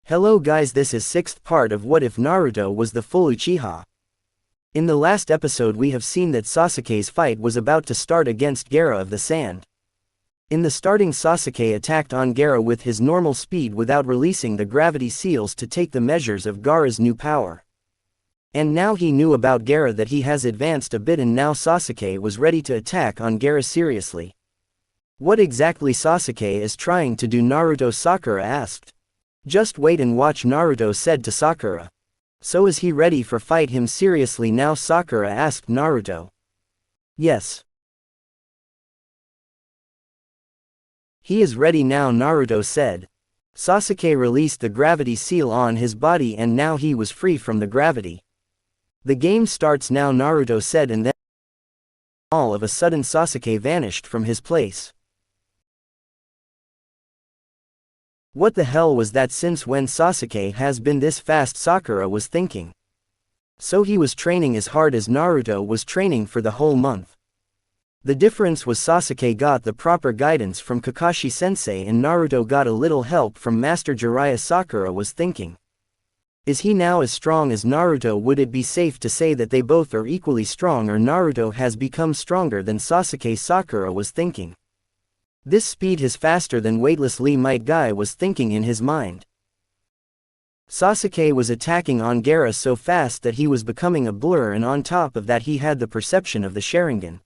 Hello guys, this is 6th part of What If Naruto Was the Full Uchiha. In the last episode we have seen that Sasuke's fight was about to start against Gaara of the Sand. In the starting, Sasuke attacked on Gaara with his normal speed without releasing the gravity seals to take the measures of Gaara's new power. And now he knew about Gaara that he has advanced a bit, and now Sasuke was ready to attack on Gaara seriously. What exactly Sasuke is trying to do? Naruto Sakura asked. Just wait and watch, Naruto said to Sakura. So is he ready for fight him seriously now? Sakura asked Naruto. Yes. He is ready now, Naruto said. Sasuke released the gravity seal on his body and now he was free from the gravity. The game starts now, Naruto said, and then all of a sudden Sasuke vanished from his place. What the hell was that? Since when Sasuke has been this fast? Sakura was thinking. So he was training as hard as Naruto was training for the whole month. The difference was Sasuke got the proper guidance from Kakashi-sensei and Naruto got a little help from Master Jiraiya. Sakura was thinking. Is he now as strong as Naruto? Would it be safe to say that they both are equally strong, or Naruto has become stronger than Sasuke? Sakura was thinking. This speed is faster than weightless Lee Might Guy was thinking in his mind. Sasuke was attacking on Gaara so fast that he was becoming a blur, and on top of that he had the perception of the Sharingan.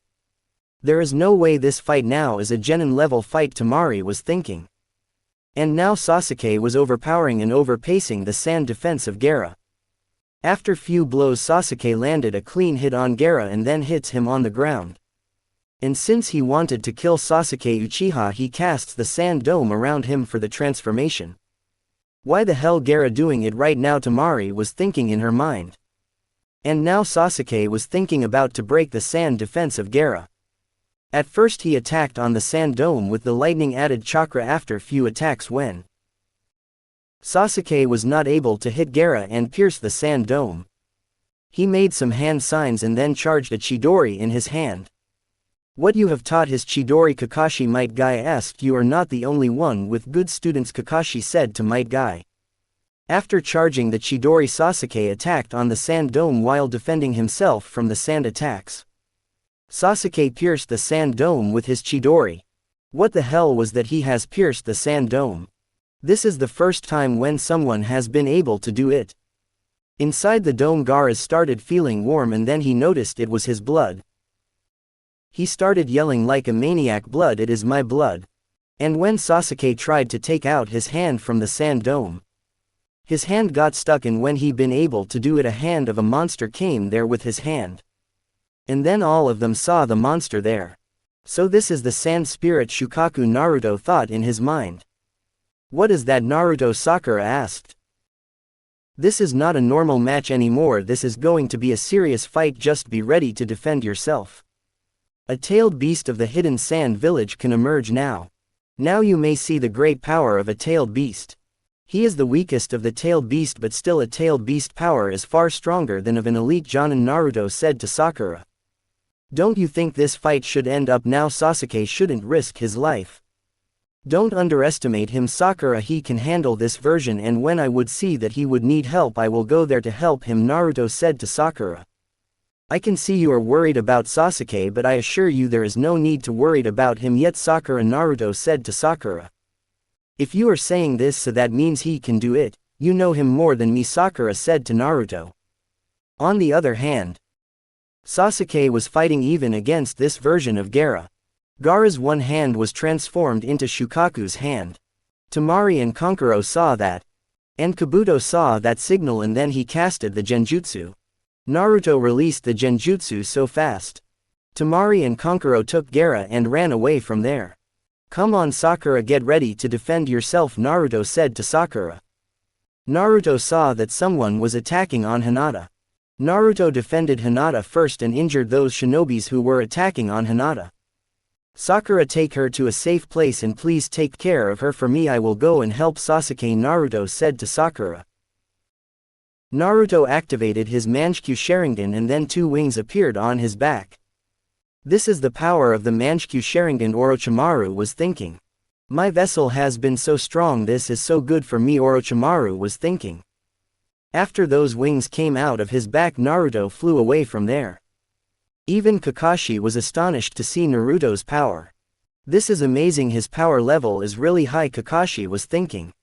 There is no way this fight now is a genin level fight, Temari was thinking. And now Sasuke was overpowering and overpacing the sand defense of Gaara. After few blows Sasuke landed a clean hit on Gaara and then hits him on the ground. And since he wanted to kill Sasuke Uchiha, he casts the sand dome around him for the transformation. Why the hell Gaara doing it right now? Temari was thinking in her mind. And now Sasuke was thinking about to break the sand defense of Gaara. At first he attacked on the sand dome with the lightning added chakra. After few attacks, when Sasuke was not able to hit Gaara and pierce the sand dome, he made some hand signs and then charged a Chidori in his hand. What you have taught his Chidori? Kakashi Might Guy asked. You are not the only one with good students, Kakashi said to Might Guy. After charging the Chidori, Sasuke attacked on the sand dome while defending himself from the sand attacks. Sasuke pierced the sand dome with his Chidori. What the hell was that? He has pierced the sand dome. This is the first time when someone has been able to do it. Inside the dome, Gaara started feeling warm and then he noticed it was his blood. He started yelling like a maniac, blood, it is my blood. And when Sasuke tried to take out his hand from the sand dome, his hand got stuck, and when he been able to do it, a hand of a monster came there with his hand. And then all of them saw the monster there. So this is the sand spirit Shukaku, Naruto thought in his mind. What is that? Naruto Sakura asked. This is not a normal match anymore, this is going to be a serious fight, just be ready to defend yourself. A tailed beast of the hidden sand village can emerge now. Now you may see the great power of a tailed beast. He is the weakest of the tailed beast, but still a tailed beast power is far stronger than of an elite Jonin, Naruto said to Sakura. Don't you think this fight should end up now? Sasuke shouldn't risk his life. Don't underestimate him, Sakura, he can handle this version, and when I would see that he would need help I will go there to help him, Naruto said to Sakura. I can see you are worried about Sasuke, but I assure you there is no need to worry about him yet, Sakura, Naruto said to Sakura. If you are saying this, so that means he can do it. You know him more than me, Sakura said to Naruto. On the other hand, Sasuke was fighting even against this version of Gaara. Gaara's one hand was transformed into Shukaku's hand. Temari and Kankuro saw that. And Kabuto saw that signal, and then he casted the genjutsu. Naruto released the genjutsu so fast. Temari and Kankuro took Gaara and ran away from there. Come on Sakura, get ready to defend yourself, Naruto said to Sakura. Naruto saw that someone was attacking on Hinata. Naruto defended Hinata first and injured those shinobis who were attacking on Hinata. Sakura, take her to a safe place and please take care of her for me, I will go and help Sasuke, Naruto said to Sakura. Naruto activated his Mangekyō Sharingan and then two wings appeared on his back. This is the power of the Mangekyō Sharingan, Orochimaru was thinking. My vessel has been so strong, this is so good for me, Orochimaru was thinking. After those wings came out of his back, Naruto flew away from there. Even Kakashi was astonished to see Naruto's power. This is amazing, his power level is really high, Kakashi was thinking.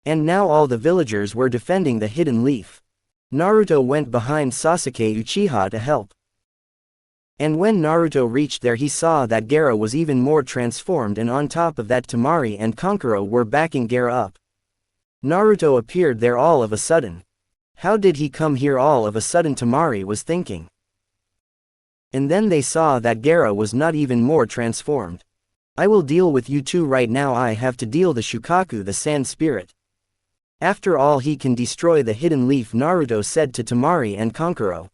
And now all the villagers were defending the hidden leaf. Naruto went behind Sasuke Uchiha to help. And when Naruto reached there, he saw that Gaara was even more transformed, and on top of that Temari and Kankuro were backing Gaara up. Naruto appeared there all of a sudden. How did he come here all of a sudden, Temari was thinking. And then they saw that Gaara was not even more transformed. I will deal with you two right now, I have to deal the Shukaku, the sand spirit. After all, he can destroy the hidden leaf, Naruto said to Temari and Kankuro.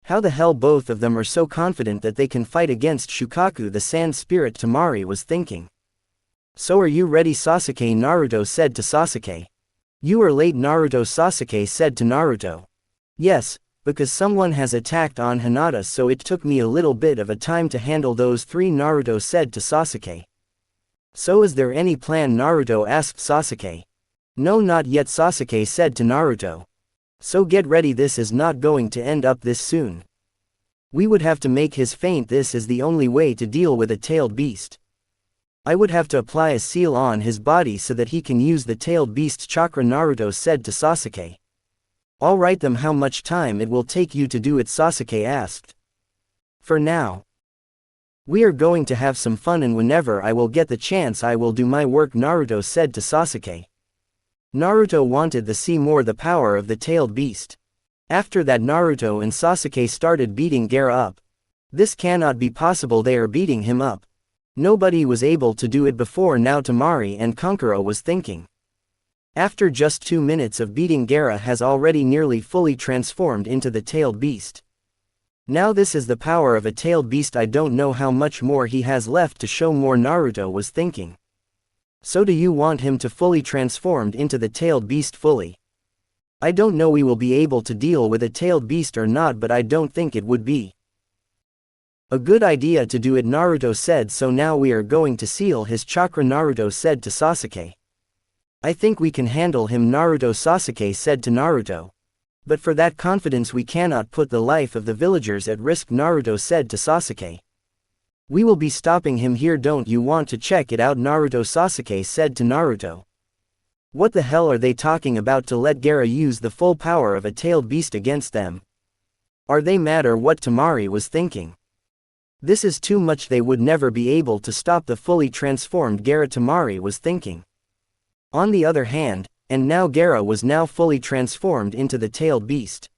How the hell both of them are so confident that they can fight against Shukaku, the sand spirit, Temari was thinking. So are you ready, Sasuke? Naruto said to Sasuke. You are late, Naruto. Sasuke said to Naruto. Yes, because someone has attacked on Hinata, so it took me a little bit of a time to handle those three, Naruto said to Sasuke. So is there any plan, Naruto asked Sasuke. No, not yet, Sasuke said to Naruto. So get ready, this is not going to end up this soon. We would have to make his faint, this is the only way to deal with a tailed beast. I would have to apply a seal on his body so that he can use the tailed beast's chakra, Naruto said to Sasuke. Alright then, how much time it will take you to do it, Sasuke asked. For now. We are going to have some fun, and whenever I will get the chance I will do my work, Naruto said to Sasuke. Naruto wanted to see more the power of the tailed beast. After that, Naruto and Sasuke started beating Gaara up. This cannot be possible, they are beating him up. Nobody was able to do it before now, Temari and Kankuro was thinking. After just 2 minutes of beating, Gaara has already nearly fully transformed into the tailed beast. Now this is the power of a tailed beast, I don't know how much more he has left to show more, Naruto was thinking. So do you want him to fully transformed into the tailed beast fully? I don't know we will be able to deal with a tailed beast or not, but I don't think it would be a good idea to do it, Naruto said. So now we are going to seal his chakra, Naruto said to Sasuke. I think we can handle him, Naruto, Sasuke said to Naruto. But for that confidence we cannot put the life of the villagers at risk, Naruto said to Sasuke. We will be stopping him here, don't you want to check it out, Naruto? Sasuke said to Naruto. What the hell are they talking about to let Gaara use the full power of a tailed beast against them? Are they mad or what? Temari was thinking. This is too much, they would never be able to stop the fully transformed Gaara, Temari was thinking. On the other hand, and now Gaara was now fully transformed into the tailed beast.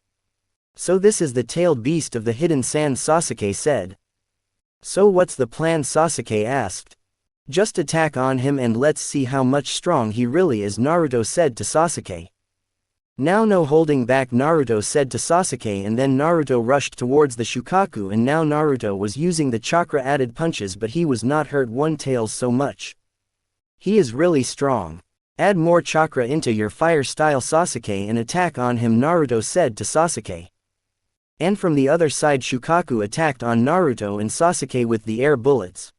So this is the tailed beast of the hidden sand, Sasuke said. So what's the plan? Sasuke asked. Just attack on him and let's see how much strong he really is, Naruto said to Sasuke. Now no holding back, Naruto said to Sasuke, and then Naruto rushed towards the Shukaku, and now Naruto was using the chakra added punches, but he was not hurt one tails so much. He is really strong. Add more chakra into your fire style, Sasuke, and attack on him, Naruto said to Sasuke. And from the other side, Shukaku attacked on Naruto and Sasuke with the air bullets.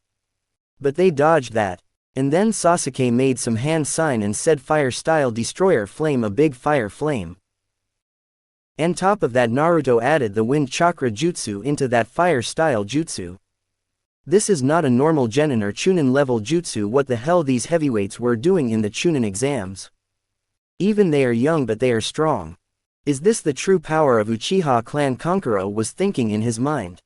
But they dodged that. And then Sasuke made some hand sign and said fire style destroyer flame, a big fire flame. And top of that, Naruto added the wind chakra jutsu into that fire style jutsu. This is not a normal Genin or Chunin level jutsu. What the hell these heavyweights were doing in the Chunin exams? Even they are young but they are strong. Is this the true power of Uchiha clan? Kankuro was thinking in his mind.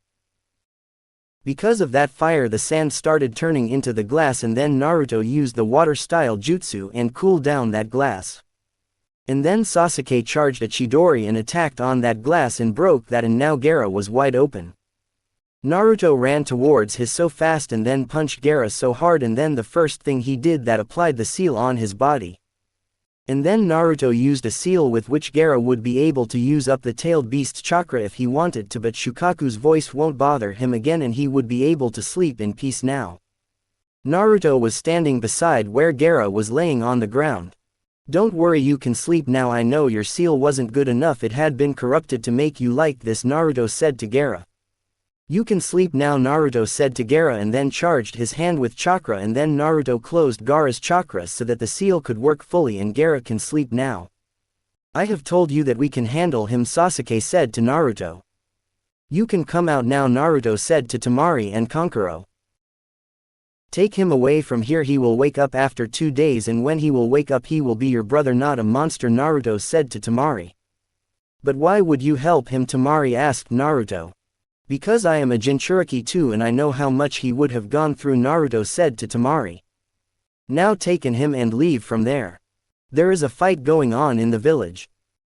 Because of that fire the sand started turning into the glass, and then Naruto used the water style jutsu and cooled down that glass. And then Sasuke charged a Chidori and attacked on that glass and broke that, and now Gaara was wide open. Naruto ran towards his so fast and then punched Gaara so hard, and then the first thing he did that applied the seal on his body. And then Naruto used a seal with which Gaara would be able to use up the tailed beast's chakra if he wanted to, but Shukaku's voice won't bother him again and he would be able to sleep in peace now. Naruto was standing beside where Gaara was laying on the ground. Don't worry, you can sleep now. I know your seal wasn't good enough, it had been corrupted to make you like this, Naruto said to Gaara. You can sleep now, Naruto said to Gaara, and then charged his hand with chakra, and then Naruto closed Gaara's chakra so that the seal could work fully and Gaara can sleep now. I have told you that we can handle him, Sasuke said to Naruto. You can come out now, Naruto said to Temari and Kankuro. Take him away from here, he will wake up after 2 days, and when he will wake up he will be your brother, not a monster, Naruto said to Temari. But why would you help him, Temari asked Naruto. Because I am a Jinchuriki too and I know how much he would have gone through, Naruto said to Temari. Now take him and leave from there. There is a fight going on in the village.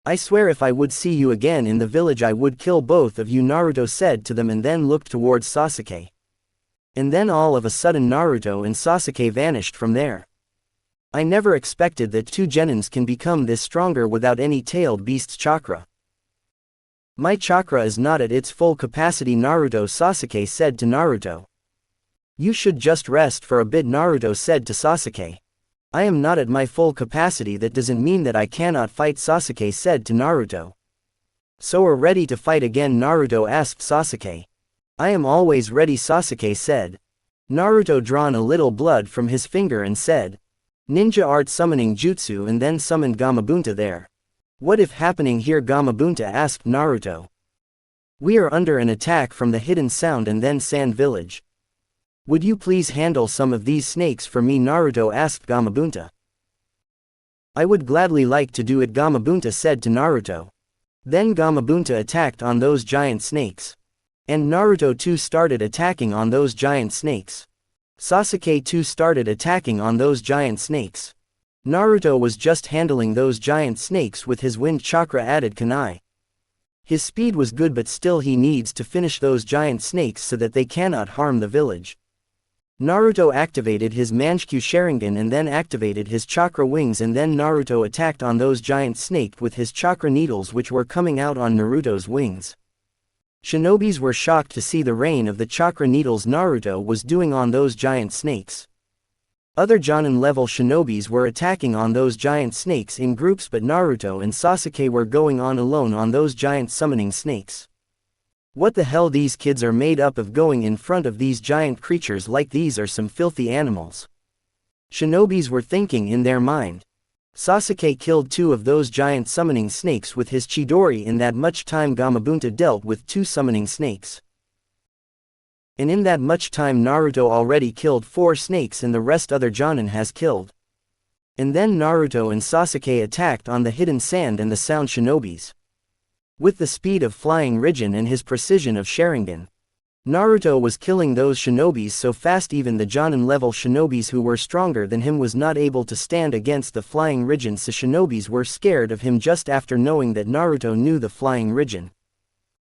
I swear if I would see you again in the village I would kill both of you, Naruto said to them and then looked towards Sasuke. And then all of a sudden Naruto and Sasuke vanished from there. I never expected that 2 genins can become this stronger without any tailed beast's chakra. My chakra is not at its full capacity, Sasuke said to Naruto. You should just rest for a bit, Naruto said to Sasuke. I am not at my full capacity, that doesn't mean that I cannot fight, Sasuke said to Naruto. So are ready to fight again, Naruto asked Sasuke. I am always ready, Sasuke said. Naruto drawn a little blood from his finger and said. Ninja art summoning jutsu, and then summoned Gamabunta there. What if happening here, Gamabunta asked Naruto. We are under an attack from the hidden sound and then sand village. Would you please handle some of these snakes for me, Naruto asked Gamabunta. I would gladly like to do it, Gamabunta said to Naruto. Then Gamabunta attacked on those giant snakes. And Naruto too started attacking on those giant snakes. Sasuke too started attacking on those giant snakes. Naruto was just handling those giant snakes with his wind chakra added kunai. His speed was good, but still he needs to finish those giant snakes so that they cannot harm the village. Naruto activated his Mangekyō Sharingan and then activated his chakra wings, and then Naruto attacked on those giant snakes with his chakra needles which were coming out on Naruto's wings. Shinobis were shocked to see the rain of the chakra needles Naruto was doing on those giant snakes. Other Jonin-level shinobis were attacking on those giant snakes in groups, but Naruto and Sasuke were going on alone on those giant summoning snakes. What the hell, these kids are made up of going in front of these giant creatures like these are some filthy animals. Shinobis were thinking in their mind. Sasuke killed 2 of those giant summoning snakes with his Chidori in that much time. Gamabunta dealt with 2 summoning snakes. And in that much time Naruto already killed 4 snakes and the rest other Jonin has killed. And then Naruto and Sasuke attacked on the hidden sand and the sound shinobis. With the speed of flying Rijin and his precision of Sharingan, Naruto was killing those shinobis so fast even the Jonin-level shinobis who were stronger than him was not able to stand against the flying Rijin, so shinobis were scared of him just after knowing that Naruto knew the flying Rijin.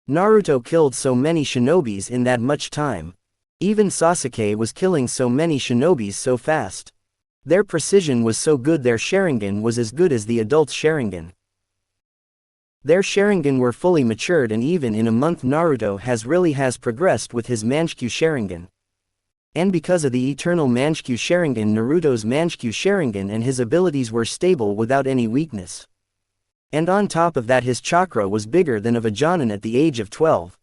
Naruto killed so many shinobis in that much time. Even Sasuke was killing so many shinobis so fast. Their precision was so good, their Sharingan was as good as the adult's Sharingan. Their Sharingan were fully matured, and even in a month Naruto has progressed with his Mangekyō Sharingan. And because of the eternal Mangekyō Sharingan, Naruto's Mangekyō Sharingan and his abilities were stable without any weakness. And on top of that his chakra was bigger than of a Jonin at the age of 12.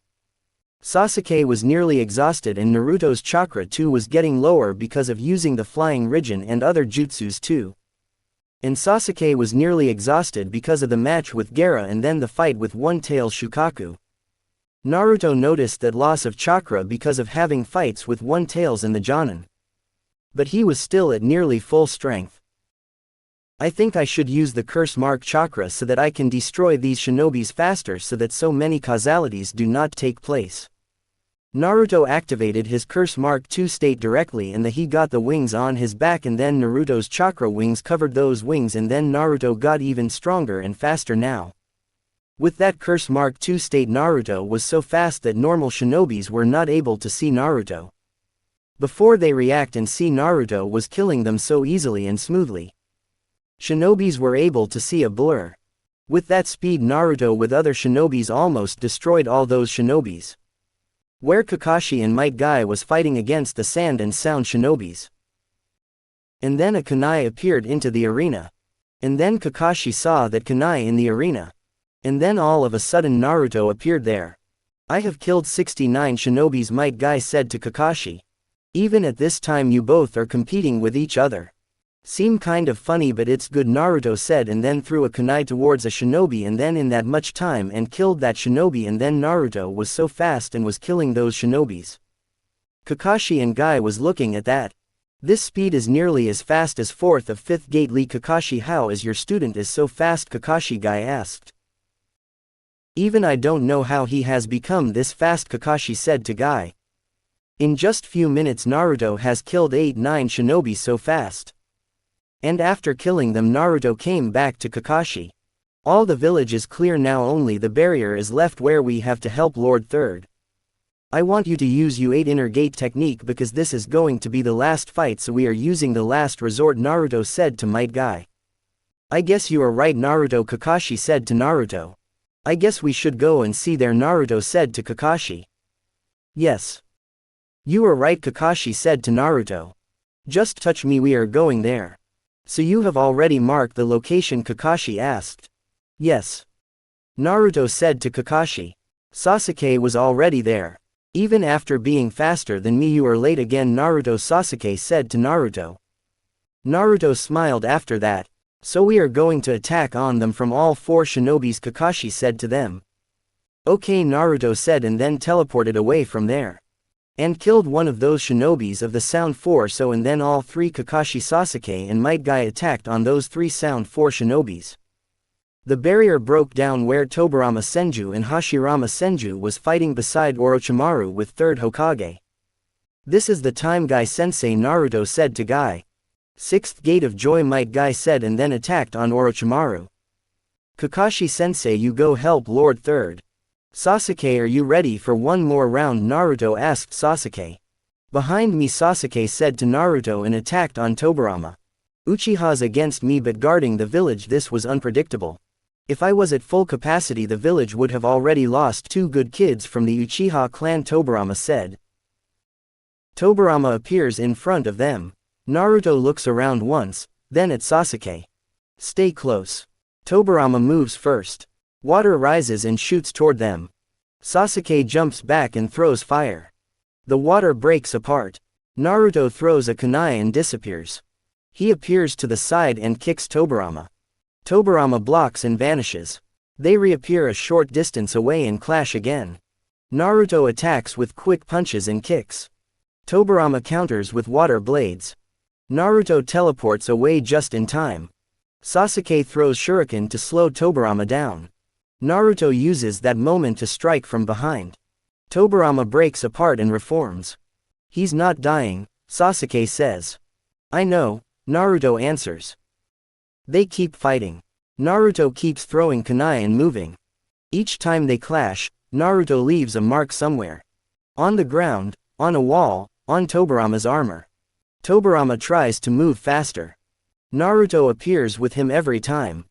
Sasuke was nearly exhausted and Naruto's chakra too was getting lower because of using the flying Rijin and other jutsus too. And Sasuke was nearly exhausted because of the match with Gaara and then the fight with one-tail Shukaku. Naruto noticed that loss of chakra because of having fights with one-tails in the Jonin. But he was still at nearly full strength. I think I should use the curse mark chakra so that I can destroy these shinobis faster so that so many causalities do not take place. Naruto activated his curse mark 2 state directly and he got the wings on his back, and then Naruto's chakra wings covered those wings, and then Naruto got even stronger and faster now. With that curse mark 2 state Naruto was so fast that normal shinobis were not able to see Naruto. Before they react and see Naruto was killing them so easily and smoothly. Shinobis were able to see a blur. With that speed Naruto with other shinobis almost destroyed all those shinobis. Where Kakashi and Might Guy was fighting against the sand and sound shinobis. And then a kunai appeared into the arena. And then Kakashi saw that kunai in the arena. And then all of a sudden Naruto appeared there. I have killed 69 shinobis, Might Guy said to Kakashi. Even at this time you both are competing with each other. Seem kind of funny, but it's good, Naruto said, and then threw a kunai towards a shinobi and then in that much time and killed that shinobi, and then Naruto was so fast and was killing those shinobis. Kakashi and Guy was looking at that. This speed is nearly as fast as 4th of 5th gate Lee. Kakashi, how is your student is so fast? Kakashi, Guy asked. Even I don't know how he has become this fast, Kakashi said to Guy. In just few minutes Naruto has killed 8-9 shinobi so fast. And after killing them Naruto came back to Kakashi. All the village is clear now, only the barrier is left where we have to help Lord Third. I want you to use U8 inner gate technique because this is going to be the last fight, so we are using the last resort, Naruto said to Might Guy. I guess you are right, Naruto, Kakashi said to Naruto. I guess we should go and see there, Naruto said to Kakashi. Yes. You are right, Kakashi said to Naruto. Just touch me, we are going there. So you have already marked the location, Kakashi asked. Yes. Naruto said to Kakashi. Sasuke was already there. Even after being faster than me you are late again, Naruto, Sasuke said to Naruto. Naruto smiled after that. So we are going to attack on them from all 4 shinobis, Kakashi said to them. Okay, Naruto said, and then teleported away from there. And killed one of those shinobis of the Sound 4, so and then all 3 Kakashi, Sasuke and Might Guy attacked on those 3 Sound 4 shinobis. The barrier broke down where Tobirama Senju and Hashirama Senju was fighting beside Orochimaru with 3rd Hokage. This is the time, Guy Sensei, Naruto said to Guy. 6th Gate of Joy, Might Guy said, and then attacked on Orochimaru. Kakashi Sensei, you go help Lord Third. Sasuke, are you ready for one more round? Naruto asked Sasuke. Behind me, Sasuke said to Naruto, and attacked on Tobirama. Uchihas against me but guarding the village. This was unpredictable. If I was at full capacity the village would have already lost 2 good kids from the Uchiha clan, Tobirama said. Tobirama appears in front of them. Naruto looks around once, then at Sasuke. Stay close. Tobirama moves first. Water rises and shoots toward them. Sasuke jumps back and throws fire. The water breaks apart. Naruto throws a kunai and disappears. He appears to the side and kicks Tobirama. Tobirama blocks and vanishes. They reappear a short distance away and clash again. Naruto attacks with quick punches and kicks. Tobirama counters with water blades. Naruto teleports away just in time. Sasuke throws shuriken to slow Tobirama down. Naruto uses that moment to strike from behind. Tobirama breaks apart and reforms. He's not dying, Sasuke says. I know, Naruto answers. They keep fighting. Naruto keeps throwing kunai and moving. Each time they clash, Naruto leaves a mark somewhere. On the ground, on a wall, on Tobirama's armor. Tobirama tries to move faster. Naruto appears with him every time.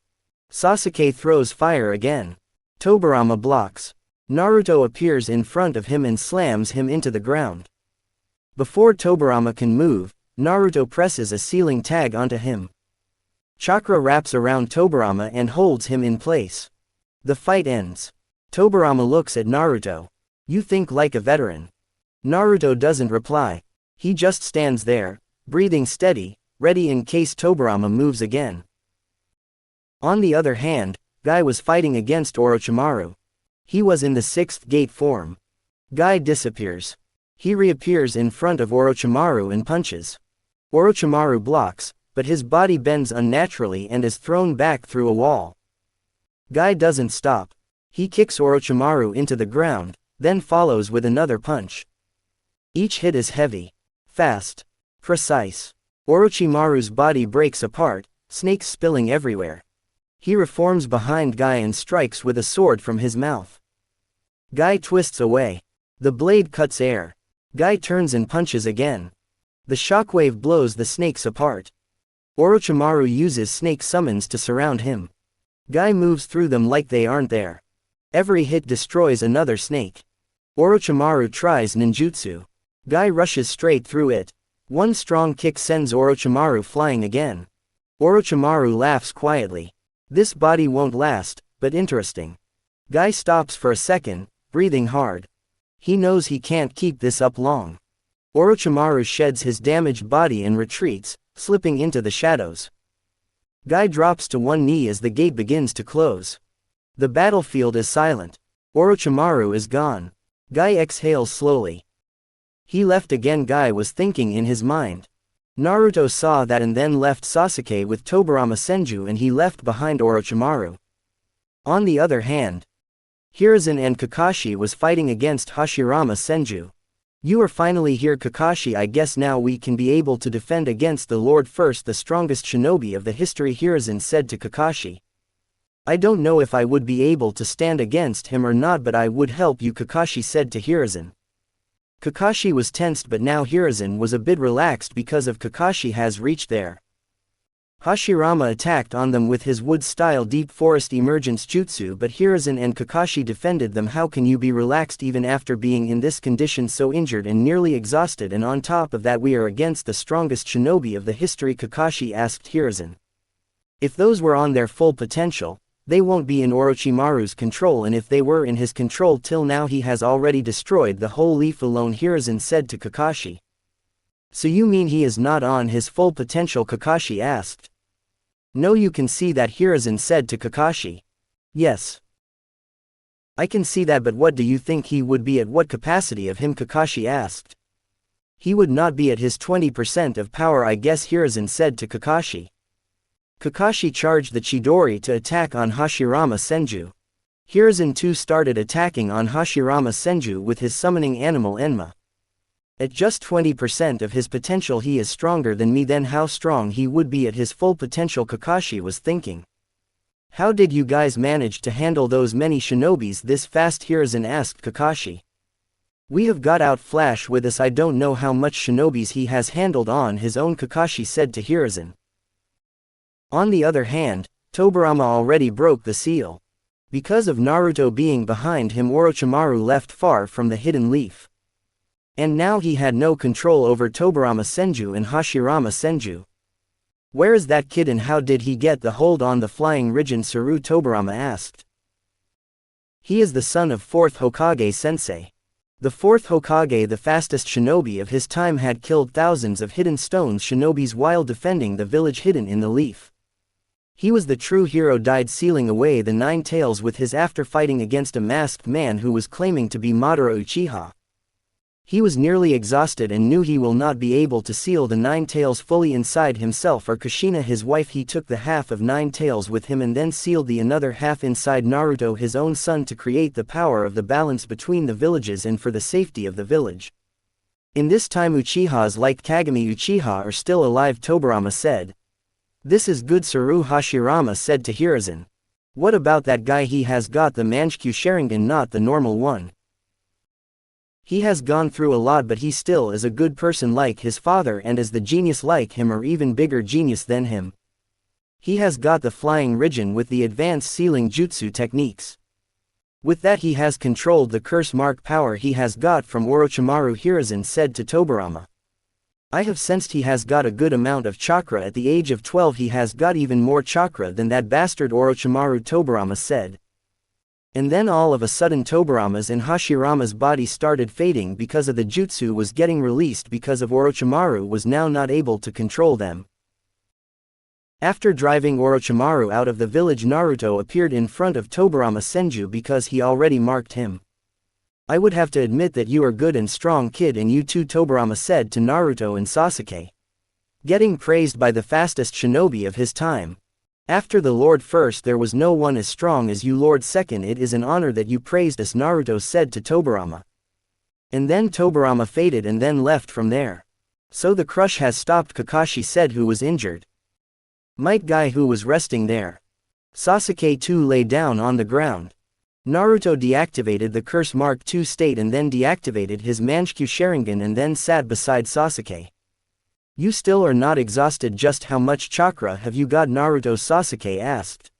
Sasuke throws fire again. Tobirama blocks. Naruto appears in front of him and slams him into the ground. Before Tobirama can move, Naruto presses a ceiling tag onto him. Chakra wraps around Tobirama and holds him in place. The fight ends. Tobirama looks at Naruto. You think like a veteran. Naruto doesn't reply. He just stands there, breathing steady, ready in case Tobirama moves again. On the other hand, Guy was fighting against Orochimaru. He was in the 6th gate form. Guy disappears. He reappears in front of Orochimaru and punches. Orochimaru blocks, but his body bends unnaturally and is thrown back through a wall. Guy doesn't stop. He kicks Orochimaru into the ground, then follows with another punch. Each hit is heavy, fast, precise. Orochimaru's body breaks apart, snakes spilling everywhere. He reforms behind Guy and strikes with a sword from his mouth. Guy twists away. The blade cuts air. Guy turns and punches again. The shockwave blows the snakes apart. Orochimaru uses snake summons to surround him. Guy moves through them like they aren't there. Every hit destroys another snake. Orochimaru tries ninjutsu. Guy rushes straight through it. One strong kick sends Orochimaru flying again. Orochimaru laughs quietly. This body won't last, but interesting. Guy stops for a second, breathing hard. He knows he can't keep this up long. Orochimaru sheds his damaged body and retreats, slipping into the shadows. Guy drops to one knee as the gate begins to close. The battlefield is silent. Orochimaru is gone. Guy exhales slowly. He left again. Guy was thinking in his mind. Naruto saw that and then left Sasuke with Tobirama Senju and he left behind Orochimaru. On the other hand, Hiruzen and Kakashi was fighting against Hashirama Senju. You are finally here, Kakashi. I guess now we can be able to defend against the Lord first, the strongest shinobi of the history, Hiruzen said to Kakashi. I don't know if I would be able to stand against him or not, but I would help you, Kakashi said to Hiruzen. Kakashi was tensed, but now Hiruzen was a bit relaxed because of Kakashi has reached there. Hashirama attacked on them with his wood-style deep forest emergence jutsu, but Hiruzen and Kakashi defended them. How can you be relaxed even after being in this condition, so injured and nearly exhausted, and on top of that we are against the strongest shinobi of the history, Kakashi asked Hiruzen. If those were on their full potential, they won't be in Orochimaru's control, and if they were in his control till now he has already destroyed the whole leaf alone, Hiruzen said to Kakashi. So you mean he is not on his full potential, Kakashi asked. No, you can see that, Hiruzen said to Kakashi. Yes. I can see that, but what do you think he would be at? What capacity of him, Kakashi asked. He would not be at his 20% of power, I guess, Hiruzen said to Kakashi. Kakashi charged the Chidori to attack on Hashirama Senju. Hiruzen too started attacking on Hashirama Senju with his summoning animal Enma. At just 20% of his potential he is stronger than me, then how strong he would be at his full potential, Kakashi was thinking. How did you guys manage to handle those many shinobis this fast, Hiruzen asked Kakashi. We have got out Flash with us. I don't know how much shinobis he has handled on his own, Kakashi said to Hiruzen. On the other hand, Tobirama already broke the seal. Because of Naruto being behind him, Orochimaru left far from the hidden leaf. And now he had no control over Tobirama Senju and Hashirama Senju. Where is that kid and how did he get the hold on the flying Rijin Saru, Tobirama asked. He is the son of 4th Hokage Sensei. The 4th Hokage, the fastest shinobi of his time, had killed thousands of hidden stones shinobis while defending the village hidden in the leaf. He was the true hero, died sealing away the 9 tails with his after fighting against a masked man who was claiming to be Madara Uchiha. He was nearly exhausted and knew he will not be able to seal the 9 tails fully inside himself or Kushina his wife. He took the half of 9 tails with him and then sealed the another half inside Naruto his own son to create the power of the balance between the villages and for the safety of the village. In this time Uchihas like Kagami Uchiha are still alive, Tobirama said. This is good, Saru, Hashirama said to Hiruzen. What about that guy? He has got the Mangekyō Sharingan, not the normal one. He has gone through a lot, but he still is a good person like his father and is the genius like him or even bigger genius than him. He has got the flying Rijin with the advanced sealing jutsu techniques. With that he has controlled the curse mark power he has got from Orochimaru, Hiruzen said to Tobirama. I have sensed he has got a good amount of chakra. At the age of 12 he has got even more chakra than that bastard Orochimaru, Tobirama said. And then all of a sudden Tobirama's and Hashirama's body started fading because of the jutsu was getting released because of Orochimaru was now not able to control them. After driving Orochimaru out of the village, Naruto appeared in front of Tobirama Senju because he already marked him. I would have to admit that you are good and strong, kid, and you too, Tobirama said to Naruto and Sasuke. Getting praised by the fastest shinobi of his time. After the Lord first there was no one as strong as you, Lord second. It is an honor that you praised us, Naruto said to Tobirama. And then Tobirama faded and then left from there. So the crush has stopped, Kakashi said, who was injured. Might Guy, who was resting there. Sasuke too lay down on the ground. Naruto deactivated the curse mark 2 state and then deactivated his Mangekyō Sharingan and then sat beside Sasuke. You still are not exhausted? Just how much chakra have you got, Naruto? Sasuke asked.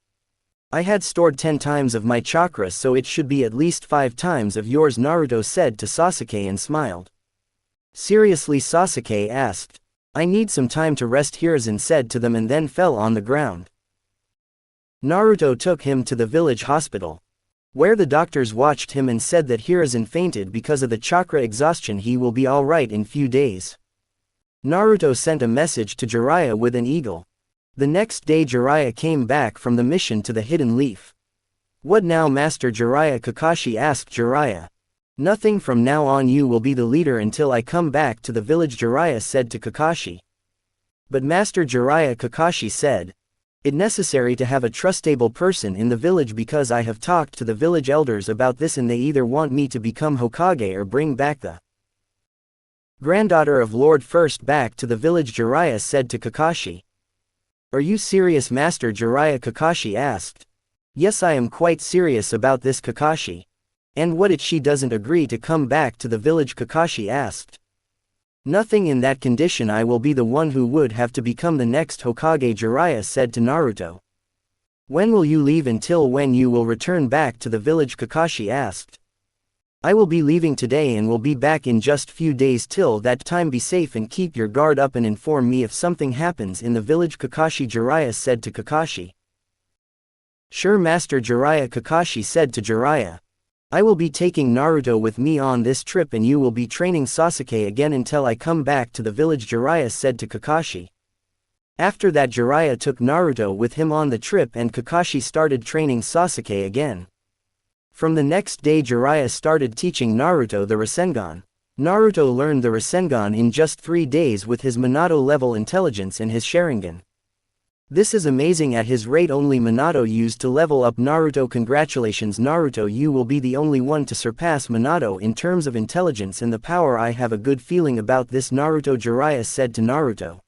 I had stored 10 times of my chakra, so it should be at least 5 times of yours, Naruto said to Sasuke and smiled. Seriously? Sasuke asked. I need some time to rest, Hiruzen said to them and then fell on the ground. Naruto took him to the village hospital. Where the doctors watched him and said that Hiruzen fainted because of the chakra exhaustion. He will be alright in few days. Naruto sent a message to Jiraiya with an eagle. The next day Jiraiya came back from the mission to the Hidden Leaf. What now, Master Jiraiya? Kakashi asked Jiraiya. Nothing, from now on you will be the leader until I come back to the village, Jiraiya said to Kakashi. But Master Jiraiya, Kakashi said, it's necessary to have a trustable person in the village because I have talked to the village elders about this and they either want me to become Hokage or bring back the granddaughter of Lord First back to the village, Jiraiya said to Kakashi. Are you serious, Master Jiraiya? Kakashi asked. Yes, I am quite serious about this, Kakashi. And what if she doesn't agree to come back to the village? Kakashi asked. Nothing, in that condition I will be the one who would have to become the next Hokage, Jiraiya said to Naruto. When will you leave? Until when you will return back to the village? Kakashi asked. I will be leaving today and will be back in just few days. Till that time be safe and keep your guard up and inform me if something happens in the village, Kakashi, Jiraiya said to Kakashi. Sure, Master Jiraiya, Kakashi said to Jiraiya. I will be taking Naruto with me on this trip and you will be training Sasuke again until I come back to the village, Jiraiya said to Kakashi. After that Jiraiya took Naruto with him on the trip and Kakashi started training Sasuke again. From the next day Jiraiya started teaching Naruto the Rasengan. Naruto learned the Rasengan in just 3 days with his Minato level intelligence and his Sharingan. This is amazing. At his rate only Minato used to level up Naruto. Congratulations Naruto, you will be the only one to surpass Minato in terms of intelligence and the power. I have a good feeling about this, Naruto, Jiraiya said to Naruto.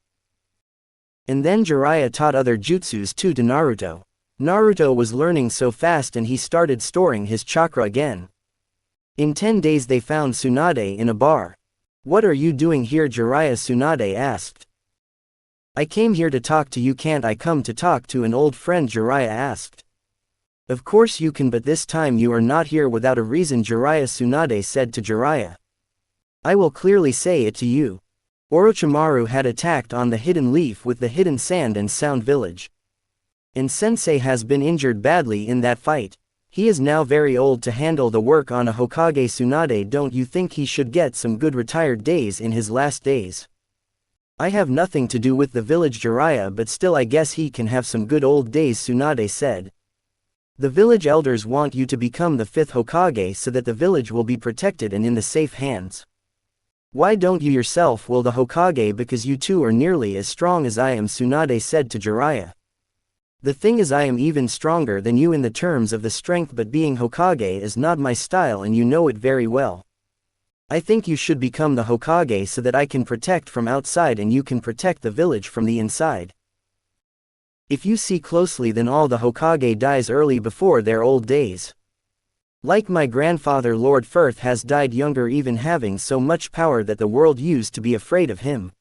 And then Jiraiya taught other jutsus too to Naruto. Naruto was learning so fast and he started storing his chakra again. In 10 days they found Tsunade in a bar. What are you doing here, Jiraiya? Tsunade asked. I came here to talk to you. Can't I come to talk to an old friend? Jiraiya asked. Of course you can, but this time you are not here without a reason, Jiraiya. Tsunade said to Jiraiya. I will clearly say it to you. Orochimaru had attacked on the Hidden Leaf with the Hidden Sand and Sound Village. And Sensei has been injured badly in that fight. He is now very old to handle the work on a Hokage. Tsunade, don't you think he should get some good retired days in his last days? I have nothing to do with the village, Jiraiya, but still I guess he can have some good old days, Tsunade said. The village elders want you to become the 5th Hokage so that the village will be protected and in the safe hands. Why don't you yourself will the Hokage, because you two are nearly as strong as I am, Tsunade said to Jiraiya. The thing is, I am even stronger than you in the terms of the strength, but being Hokage is not my style and you know it very well. I think you should become the Hokage so that I can protect from outside and you can protect the village from the inside. If you see closely, then all the Hokage dies early before their old days. Like my grandfather Lord Firth has died younger, even having so much power that the world used to be afraid of him.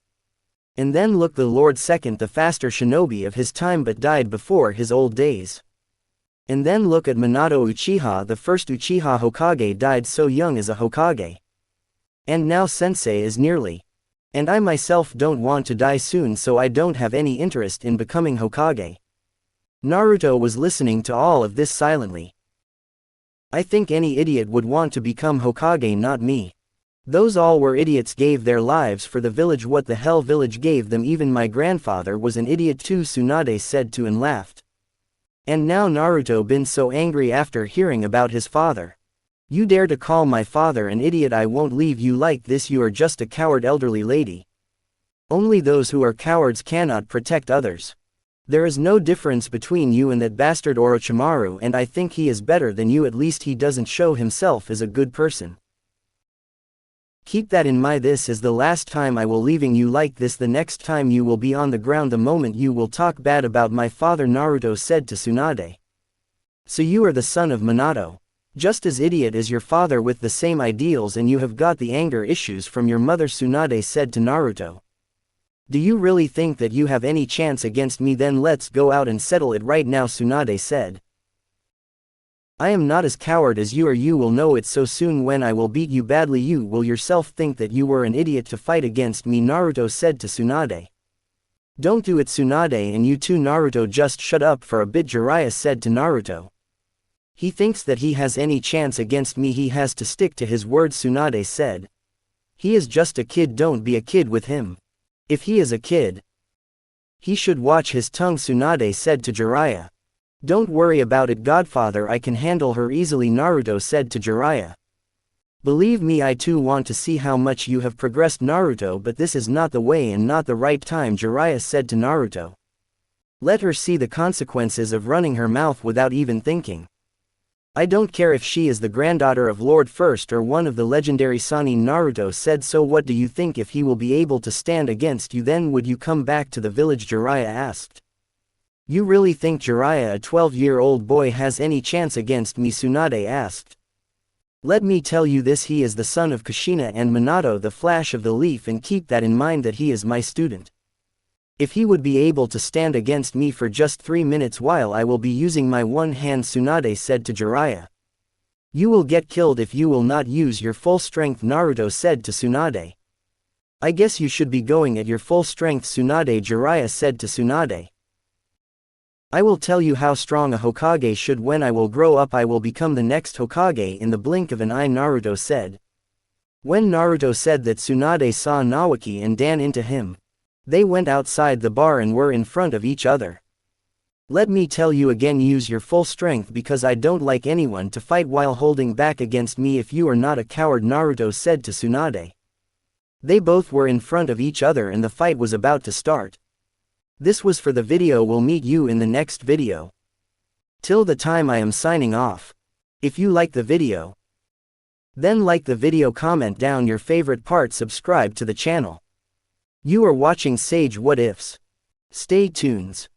And then look, the Lord Second, the faster shinobi of his time, but died before his old days. And then look at Minato Uchiha, the first Uchiha Hokage, died so young as a Hokage. And now Sensei is nearly. And I myself don't want to die soon, so I don't have any interest in becoming Hokage. Naruto was listening to all of this silently. I think any idiot would want to become Hokage, not me. Those all were idiots, gave their lives for the village. What the hell, village gave them? Even my grandfather was an idiot too, Tsunade said to and laughed. And now Naruto been so angry after hearing about his father. You dare to call my father an idiot? I won't leave you like this. You are just a coward, elderly lady. Only those who are cowards cannot protect others. There is no difference between you and that bastard Orochimaru, and I think he is better than you. At least he doesn't show himself as a good person. Keep that in mind. This is the last time I will leaving you like this. The next time you will be on the ground the moment you will talk bad about my father, Naruto said to Tsunade. So you are the son of Minato. Just as idiot as your father with the same ideals, and you have got the anger issues from your mother, Tsunade said to Naruto. Do you really think that you have any chance against me? Then let's go out and settle it right now, Tsunade said. I am not as coward as you are. You will know it so soon when I will beat you badly. You will yourself think that you were an idiot to fight against me, Naruto said to Tsunade. Don't do it, Tsunade, and you too, Naruto. Just shut up for a bit, Jiraiya said to Naruto. He thinks that he has any chance against me, he has to stick to his word, Tsunade said. He is just a kid, don't be a kid with him. If he is a kid, he should watch his tongue, Tsunade said to Jiraiya. Don't worry about it, Godfather, I can handle her easily, Naruto said to Jiraiya. Believe me, I too want to see how much you have progressed, Naruto, but this is not the way and not the right time, Jiraiya said to Naruto. Let her see the consequences of running her mouth without even thinking. I don't care if she is the granddaughter of Lord First or one of the legendary Sannin, Naruto said. So what do you think? If he will be able to stand against you, then would you come back to the village, Jiraiya asked. You really think, Jiraiya, a 12-year-old boy has any chance against me? Tsunade asked. Let me tell you this, he is the son of Kushina and Minato, the Flash of the Leaf, and keep that in mind that he is my student. If he would be able to stand against me for just 3 minutes while I will be using my one hand, Tsunade said to Jiraiya. You will get killed if you will not use your full strength, Naruto said to Tsunade. I guess you should be going at your full strength, Tsunade, Jiraiya said to Tsunade. I will tell you how strong a Hokage should. When I will grow up, I will become the next Hokage in the blink of an eye, Naruto said. When Naruto said that, Tsunade saw Naoki and Dan into him. They went outside the bar and were in front of each other. Let me tell you again, use your full strength, because I don't like anyone to fight while holding back against me. If you are not a coward, Naruto said to Tsunade. They both were in front of each other and the fight was about to start. This was for the video. We'll meet you in the next video. Till the time, I am signing off. If you like the video, then like the video, comment down your favorite part, subscribe to the channel. You are watching Sage What Ifs. Stay tuned.